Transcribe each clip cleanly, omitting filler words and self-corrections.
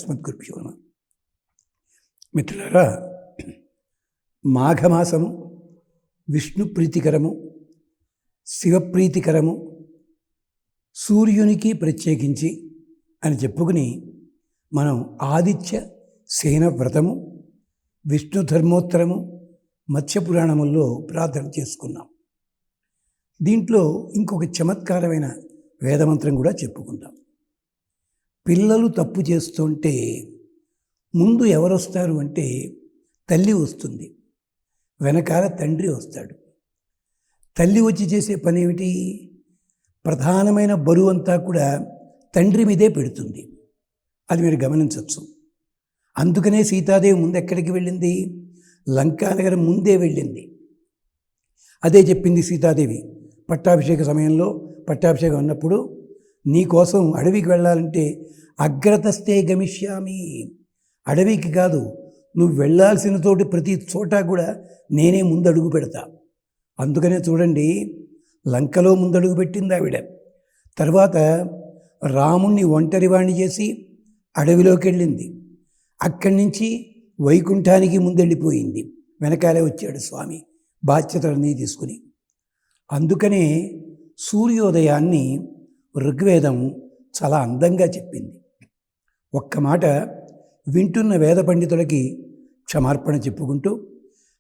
అస్మద్గురుభ్యో నమః. మిత్రులారా, మాఘమాసము విష్ణు ప్రీతికరము, శివప్రీతికరము, సూర్యునికి ప్రత్యేకించి అని చెప్పుకుని మనం ఆదిత్య సేన వ్రతము, విష్ణు ధర్మోత్తరము, మత్స్యపురాణముల్లో ప్రార్థన చేసుకున్నాం. దీంట్లో ఇంకొక చమత్కారమైన వేదమంత్రం కూడా చెప్పుకుందాం. పిల్లలు తప్పు చేస్తుంటే ముందు ఎవరొస్తారు అంటే తల్లి వస్తుంది, వెనకాల తండ్రి వస్తాడు. తల్లి వచ్చి చేసే పని ఏమిటి? ప్రధానమైన బరువు అంతా కూడా తండ్రి మీదే పెడుతుంది. అది మీరు గమనించవచ్చు. అందుకనే సీతాదేవి ముందు ఎక్కడికి వెళ్ళింది? లంకానగరం ముందే వెళ్ళింది. అదే చెప్పింది సీతాదేవి పట్టాభిషేక సమయంలో. పట్టాభిషేకం అన్నప్పుడు నీకోసం అడవికి వెళ్ళాలంటే అగ్రతస్థే గమిష్యామి, అడవికి కాదు, నువ్వు వెళ్ళాల్సిన తోటి ప్రతి చోట కూడా నేనే ముందడుగు పెడతా. అందుకనే చూడండి, లంకలో ముందడుగు పెట్టింది ఆవిడ. తర్వాత రాముణ్ణి ఒంటరివాణ్ణి చేసి అడవిలోకి వెళ్ళింది. అక్కడి నుంచి వైకుంఠానికి ముందెళ్ళిపోయింది. వెనకాలే వచ్చాడు స్వామి బాధ్యతలన్నీ తీసుకుని. అందుకనే సూర్యోదయాన్ని ఋగ్వేదం చాలా అందంగా చెప్పింది. ఒక్క మాట వింటున్న వేద పండితులకి క్షమార్పణ చెప్పుకుంటూ,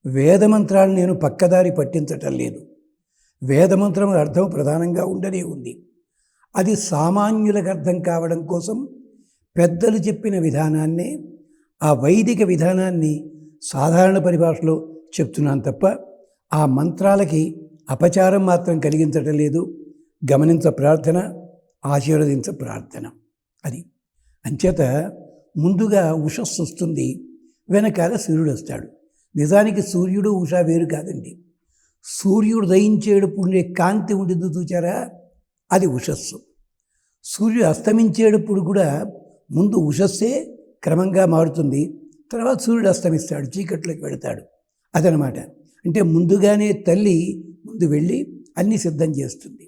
వేదమంత్రాలు నేను పక్కదారి పట్టించటం లేదు. వేదమంత్రముల అర్థం ప్రధానంగా ఉండనే ఉంది. అది సామాన్యులకు అర్థం కావడం కోసం పెద్దలు చెప్పిన విధానాన్నే, ఆ వైదిక విధానాన్ని సాధారణ పరిభాషలో చెప్తున్నాను తప్ప ఆ మంత్రాలకి అపచారం మాత్రం కలిగించటం లేదు. గమనించ ప్రార్థన, ఆశీర్వదించ ప్రార్థన. అది అంచేత ముందుగా ఉషస్సు వస్తుంది, వెనకాల సూర్యుడు వస్తాడు. నిజానికి సూర్యుడు ఉష వేరు కాదండి. సూర్యుడు దయించేటప్పుడు కాంతి ఉంటుంది చూచారా, అది ఉషస్సు. సూర్యుడు అస్తమించేటప్పుడు కూడా ముందు ఉషస్సే క్రమంగా మారుతుంది, తర్వాత సూర్యుడు అస్తమిస్తాడు, చీకట్లోకి వెళతాడు. అదనమాట. అంటే ముందుగానే తల్లి ముందు వెళ్ళి అన్నీ సిద్ధం చేస్తుంది.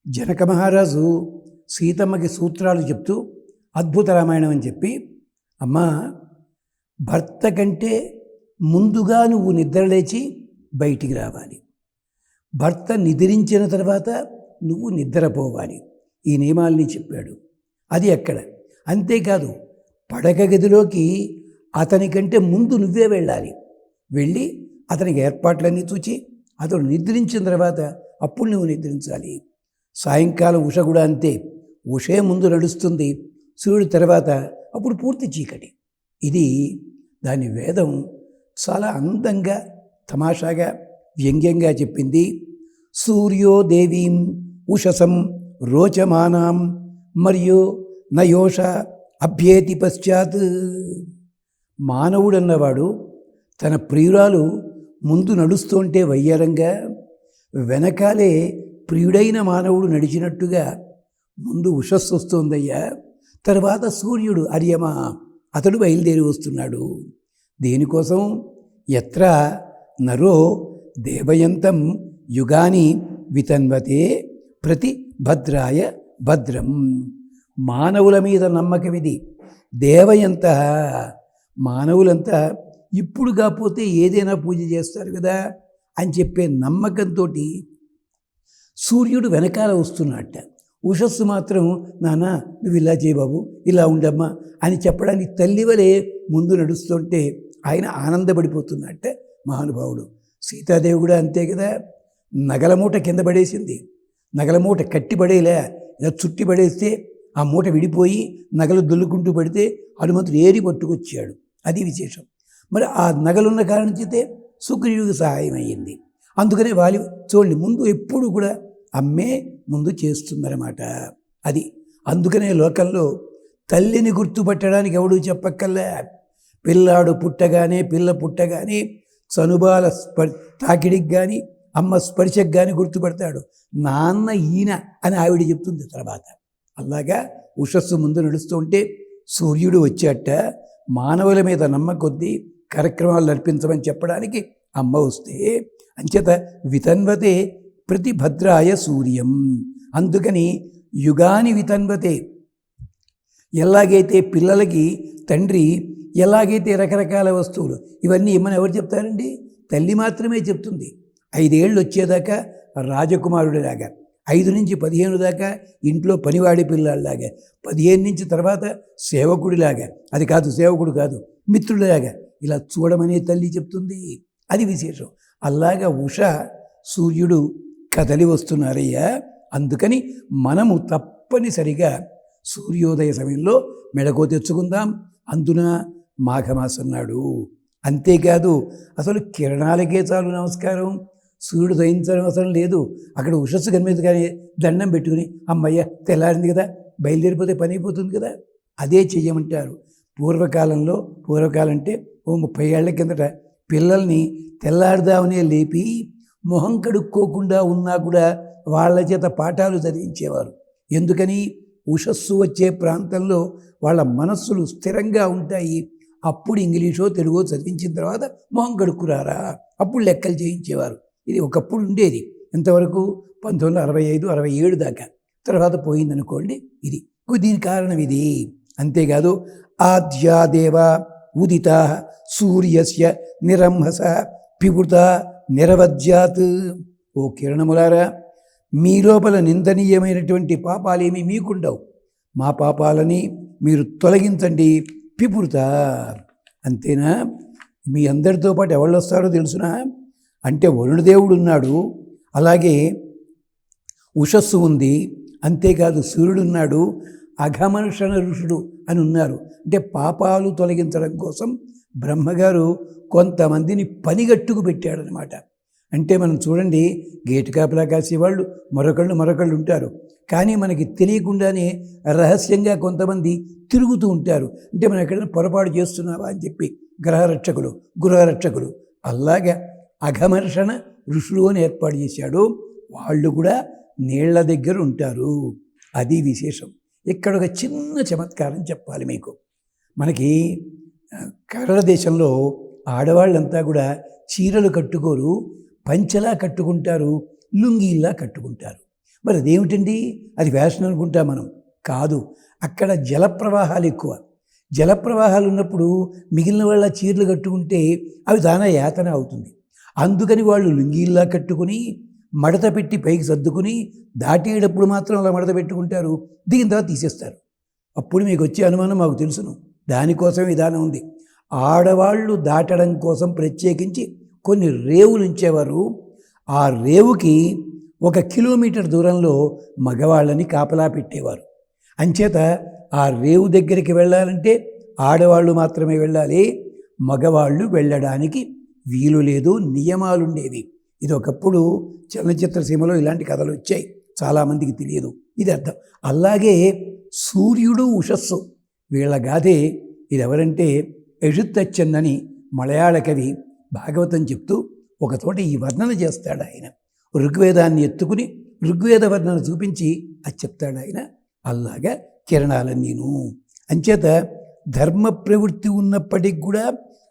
జనక మహారాజు సీతమ్మకి సూత్రాలు చెప్తూ అద్భుత రామాయణం అని చెప్పి, అమ్మా, భర్త కంటే ముందుగా నువ్వు నిద్రలేచి బయటికి రావాలి, భర్త నిద్రించిన తర్వాత నువ్వు నిద్రపోవాలి, ఈ నియమాల్ని చెప్పాడు. అది ఎక్కడ? అంతేకాదు, పడక గదిలోకి అతని కంటే ముందు నువ్వే వెళ్ళాలి. వెళ్ళి అతనికి ఏర్పాట్లన్నీ చూచి అతడు నిద్రించిన తర్వాత అప్పుడు నువ్వు నిద్రించాలి. సాయంకాలం ఉష కూడా అంతే. ఉషే ముందు నడుస్తుంది, సూర్యుడు తర్వాత అప్పుడు పూర్తి చీకటి. ఇది దాని వేదం చాలా అందంగా, తమాషాగా, వ్యంగ్యంగా చెప్పింది. సూర్యో దేవీం ఉషసం రోచమానాం మరియు నయోష అభ్యేతి పశ్చాత్. మానవుడన్నవాడు తన ప్రియురాలు ముందు నడుస్తుంటే వయ్యారంగా, వెనకాలే ప్రియుడైన మానవుడు నడిచినట్టుగా ముందు ఉషస్సు వస్తుందయ్యా, తర్వాత సూర్యుడు అర్యమా అతడు బయలుదేరి వస్తున్నాడు. దేనికోసం? ఎత్ర నరో దేవయంతం యుగాని వితన్వతే ప్రతి భద్రాయ భద్రం. మానవుల మీద నమ్మకం ఇది. దేవయంత, మానవులంతా ఇప్పుడు కాకపోతే ఏదైనా పూజ చేస్తారు కదా అని చెప్పే నమ్మకంతో సూర్యుడు వెనకాల వస్తున్నట్ట. ఉషస్సు మాత్రం, నాన్న నువ్వు ఇలా చేయ బాబు, ఇలా ఉండమ్మా అని చెప్పడానికి తల్లి వలె ముందు నడుస్తుంటే ఆయన ఆనందపడిపోతున్నట్ట మహానుభావుడు. సీతాదేవి కూడా అంతే కదా. నగల మూట కింద పడేసింది. నగల మూట కట్టి పడేలా, ఇలా చుట్టి పడేస్తే ఆ మూట విడిపోయి నగలు దొల్లుకుంటూ పడితే హనుమంతుడు ఏరి పట్టుకొచ్చాడు. అది విశేషం. మరి ఆ నగలున్న కారణం చేతే సుగ్రీవుడికి సహాయం అయ్యింది. అందుకనే వాలి చూడండి, ముందు ఎప్పుడు కూడా అమ్మే ముందు చేస్తుందన్నమాట. అది అందుకనే లోకంలో తల్లిని గుర్తుపట్టడానికి ఎవడూ చెప్పక్కర్లే. పిల్లాడు పుట్టగానే, పిల్ల పుట్టగానే చనుబాల తాకిడికి కానీ అమ్మ స్పర్శకు కానీ గుర్తుపడతాడు. నాన్న ఈయన అని ఆవిడ చెప్తుంది తర్వాత. అలాగా ఉషస్సు ముందు నడుస్తూ ఉంటే సూర్యుడు వచ్చేట మానవుల మీద నమ్మకొద్దీ కార్యక్రమాలు నడిపించమని చెప్పడానికి అమ్మ వస్తే, అంచేత వితన్వతే ప్రతి భద్రాయ సూర్యం. అందుకని యుగాని వితన్వతే. ఎలాగైతే పిల్లలకి తండ్రి ఎలాగైతే రకరకాల వస్తువులు ఇవన్నీ ఇమ్మని ఎవరు చెప్తారండి? తల్లి మాత్రమే చెప్తుంది. 5 ఏళ్ళు వచ్చేదాకా రాజకుమారుడిలాగా, 5 నుంచి 15 దాకా ఇంట్లో పనివాడి పిల్లాడిలాగా, 15 నుంచి తర్వాత సేవకుడిలాగా, అది కాదు సేవకుడు కాదు మిత్రుడిలాగా ఇలా చూడమనే తల్లి చెప్తుంది. అది విశేషం. అలాగా ఉష సూర్యుడు కదలి వస్తున్నారయ్యా. అందుకని మనము తప్పనిసరిగా సూర్యోదయ సమయంలో మెడకో తెచ్చుకుందాం. అందున మాఘమాసం నాడు. అంతేకాదు అసలు కిరణాలకే చాలు నమస్కారం, సూర్యుడు దయించడం అవసరం లేదు. అక్కడ ఉషస్సు కనిపించదు కానీ దండం పెట్టుకుని అమ్మయ్య తెల్లారింది కదా బయలుదేరిపోతే పని అయిపోతుంది కదా, అదే చెయ్యమంటారు. పూర్వకాలం అంటే ఓ 30 ఏళ్ల కిందట పిల్లల్ని తెల్లారుదామనే లేపి మొహం కడుక్కోకుండా ఉన్నా కూడా వాళ్ళ చేత పాఠాలు చదివించేవారు. ఎందుకని? ఉషస్సు వచ్చే ప్రాంతంలో వాళ్ళ మనస్సులు స్థిరంగా ఉంటాయి. అప్పుడు ఇంగ్లీషో తెలుగో చదివించిన తర్వాత మొహం కడుక్కురారా అప్పుడు లెక్కలు చేయించేవారు. ఇది ఒకప్పుడు ఉండేది. ఎంతవరకు 1965, 67 దాకా. తర్వాత పోయిందనుకోండి. ఇది దీని కారణం ఇది. అంతేకాదు ఆద్యాదేవ ఉదిత సూర్యస్య నిరంహస పిబుత నిరవజ్యాత్. ఓ కిరణములారా, మీ లోపల నిందనీయమైనటువంటి పాపాలేమీ మీకుండవు. మా పాపాలని మీరు తొలగించండి. పిపురుత అంతేనా? మీ అందరితో పాటు ఎవరు వస్తారో తెలుసునా? అంటే వరుణదేవుడు ఉన్నాడు, అలాగే ఉషస్సు ఉంది, అంతేకాదు సూర్యుడు ఉన్నాడు, అఘమర్షణ ఋషుడు అని ఉన్నారు. అంటే పాపాలు తొలగించడం కోసం బ్రహ్మగారు కొంతమందిని పనిగట్టుకు పెట్టాడనమాట. అంటే మనం చూడండి, గేటు కాపలా కాసేవాళ్ళు మరొకళ్ళు ఉంటారు. కానీ మనకి తెలియకుండానే రహస్యంగా కొంతమంది తిరుగుతూ ఉంటారు. అంటే మనం ఎక్కడైనా పొరపాటు చేస్తున్నావా అని చెప్పి గృహరక్షకులు అలాగా అఘమర్షణ ఋషులు అని ఏర్పాటు చేశాడు. వాళ్ళు కూడా నీళ్ల దగ్గర ఉంటారు. అది విశేషం. ఇక్కడ ఒక చిన్న చమత్కారం చెప్పాలి మీకు. మనకి కేరళ దేశంలో ఆడవాళ్ళంతా కూడా చీరలు కట్టుకోరు, పంచెలా కట్టుకుంటారు, లుంగీలా కట్టుకుంటారు. మరి అదేమిటండి? అది ఫ్యాషన్ అనుకుంటాం మనం. కాదు, అక్కడ జలప్రవాహాలు ఎక్కువ. జలప్రవాహాలు ఉన్నప్పుడు మిగిలిన వాళ్ళ చీరలు కట్టుకుంటే అవి దాన యాతన అవుతుంది. అందుకని వాళ్ళు లుంగీల్లా కట్టుకుని మడత పెట్టి పైకి సర్దుకుని దాటేటప్పుడు మాత్రం అలా మడత పెట్టుకుంటారు, దిగిన తర్వాత తీసేస్తారు. అప్పుడు మీకు వచ్చే అనుమానం మాకు తెలుసును. దానికోసం విధానం ఉంది. ఆడవాళ్ళు దాటడం కోసం ప్రత్యేకించి కొన్ని రేవులు ఉంచేవారు. ఆ రేవుకి 1 కిలోమీటర్ దూరంలో మగవాళ్ళని కాపలా పెట్టేవారు. అంచేత ఆ రేవు దగ్గరికి వెళ్ళాలంటే ఆడవాళ్ళు మాత్రమే వెళ్ళాలి, మగవాళ్ళు వెళ్ళడానికి వీలు లేదు, నియమాలుండేవి. ఇది ఒకప్పుడు చలనచిత్ర సీమలో ఇలాంటి కథలు వచ్చాయి, చాలామందికి తెలియదు. ఇది అర్థం. అలాగే సూర్యుడు ఉషస్సు వీళ్ళ గాథే. ఇది ఎవరంటే ఎഴുത്തച്ഛൻ అని మలయాళ కవి భాగవతం చెప్తూ ఒక చోట ఈ వర్ణన చేస్తాడు ఆయన. ఋగ్వేదాన్ని ఎత్తుకుని ఋగ్వేద వర్ణన చూపించి అది చెప్తాడు ఆయన. అలాగా కిరణాలన్నీను. అంచేత ధర్మ ప్రవృత్తి ఉన్నప్పటికి కూడా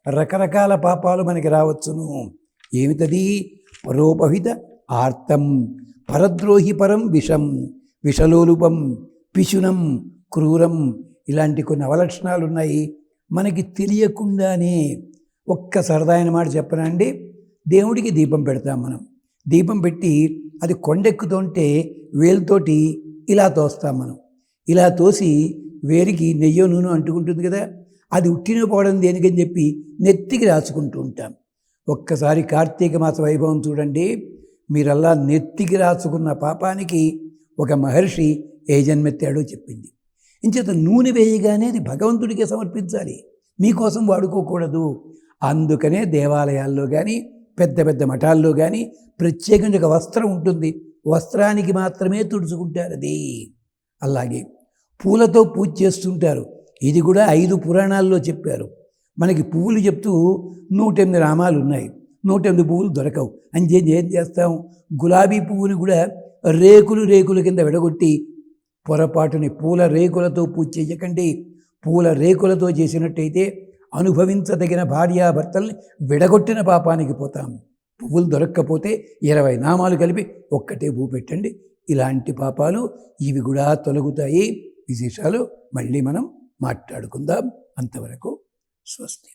రకరకాల పాపాలు మనకి రావచ్చును. ఏమిటది? పరోపహిత ఆర్తం, పరద్రోహి పరం విషం, విషలోలుపం, పిశునం, క్రూరం, ఇలాంటి కొన్ని అవలక్షణాలు ఉన్నాయి. మనకి తెలియకుండానే ఒక్క సరదాయిన మాట చెప్పనా అండి? దేవుడికి దీపం పెడతాం మనం. దీపం పెట్టి అది కొండెక్కుతుంటే వేలుతోటి ఇలా తోస్తాం మనం. ఇలా తోసి వేరికి నెయ్యో నూనె అంటుకుంటుంది కదా, అది ఉట్టిన పోవడం దేనికని చెప్పి నెత్తికి రాసుకుంటూ ఉంటాం. ఒక్కసారి కార్తీక మాస వైభవం చూడండి. మీరల్లా నెత్తికి రాసుకున్న పాపానికి ఒక మహర్షి ఏ జన్మెత్తాడో చెప్పింది. ఇంచేత నూనె వేయగానే అది భగవంతుడికే సమర్పించాలి, మీకోసం వాడుకోకూడదు. అందుకనే దేవాలయాల్లో కానీ పెద్ద పెద్ద మఠాల్లో కానీ ప్రత్యేకించి ఒక వస్త్రం ఉంటుంది, వస్త్రానికి మాత్రమే తుడుచుకుంటారు అది. అలాగే పూలతో పూజ చేస్తుంటారు. ఇది కూడా 5 పురాణాల్లో చెప్పారు. మనకి పువ్వులు చెప్తూ 108 నామాలు ఉన్నాయి, 108 పువ్వులు దొరకవు అని ఏం చేస్తాం? గులాబీ పువ్వుని కూడా రేకుల కింద విడగొట్టి పొరపాటుని పూల రేకులతో పూజ చేయకండి. పూల రేకులతో చేసినట్టయితే అనుభవించదగిన భార్యాభర్తల్ని విడగొట్టిన పాపానికి పోతాం. పువ్వులు దొరక్కపోతే 20 నామాలు కలిపి ఒక్కటే పువ్వు పెట్టండి. ఇలాంటి పాపాలు ఇవి కూడా తొలగుతాయి. విశేషాలు మళ్ళీ మనం మాట్లాడుకుందాం. అంతవరకు స్వస్తి.